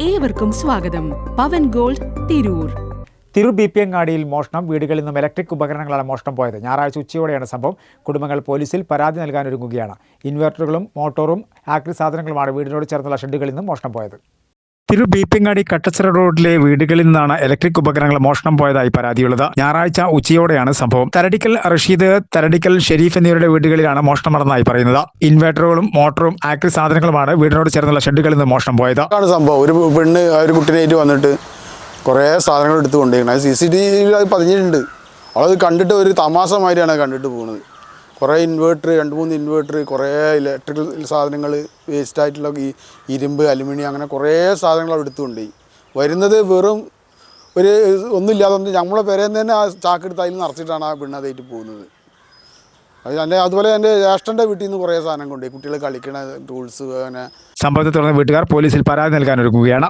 ഏവർക്കും സ്വാഗതം. പവൻ ഗോൾഡ്, തിരൂർ. തിരൂർ ബിപിയങ്ങാടിയിൽ മോഷണം. വീടുകളിൽ നിന്നും ഇലക്ട്രിക് ഉപകരണങ്ങളാണ് മോഷണം പോയത്. ഞായറാഴ്ച ഉച്ചയോടെയാണ് സംഭവം. കുടുംബങ്ങൾ പോലീസിൽ പരാതി നൽകാനൊരുങ്ങുകയാണ്. ഇൻവെർട്ടറുകളും മോട്ടോറും ആക്രി സാധനങ്ങളുമാണ് വീടിനോട് ചേർന്നുള്ള ഷെഡുകളിൽ നിന്നും മോഷണം പോയത്. തിരൂർ ബിപിയങ്ങാടി കട്ടച്ചിറ റോഡിലെ വീടുകളിൽ നിന്നാണ് ഇലക്ട്രിക് ഉപകരണങ്ങൾ മോഷണം പോയതായി പരാതിയുള്ളത്. ഞായറാഴ്ച ഉച്ചയോടെയാണ് സംഭവം. തരടിക്കൽ റഷീദ്, തരടിക്കൽ ഷെരീഫ് എന്നിവരുടെ വീടുകളിലാണ് മോഷണം നടന്നതായി പറയുന്നത്. ഇൻവെർട്ടറുകളും മോട്ടോറും ആക്രി സാധനങ്ങളുമാണ് വീടിനോട് ചേർന്നുള്ള ഷെഡുകളിൽ നിന്ന് മോഷണം പോയത്. സംഭവം ഒരു പെണ്ണ് ഒരു കുട്ടീനായിട്ട് വന്നിട്ട് കുറേ സാധനങ്ങൾ എടുത്ത് കൊണ്ടുപോയിരിക്കണം. അത് CCTV അത് പതിഞ്ഞിട്ടുണ്ട്. അവളത് കണ്ടിട്ട് ഒരു തമാശ മാതിരിയാണ് കണ്ടിട്ട് പോകുന്നത്. കുറേ ഇൻവേർട്ടർ, 2-3 ഇൻവേർട്ടർ, കുറേ ഇലക്ട്രിക്കൽ സാധനങ്ങൾ, വേസ്റ്റായിട്ടുള്ള ഈ ഇരുമ്പ്, അലുമിനിയം, അങ്ങനെ കുറേ സാധനങ്ങൾ എടുത്തു കൊണ്ടുപോയി. വരുന്നത് വെറും ഒരു ഒന്നുമില്ലാതെ നമ്മളെ പേരേന്ന് തന്നെ ആ ചാക്കെടുത്ത് അതിൽ നിറച്ചിട്ടാണ് ആ പെണ്ണ് അതായിട്ട് പോകുന്നത്. അതുപോലെ എൻ്റെ ജ്യേഷ്ഠൻ്റെ വീട്ടിൽ നിന്ന് കുറേ സാധനം കൊണ്ടുപോയി, കുട്ടികൾ കളിക്കണ ടൂൾസ്. അങ്ങനെ സംഭവത്തെ തുടർന്ന് വീട്ടുകാർ പോലീസിൽ പരാതി നൽകാനൊരുങ്ങുകയാണ്.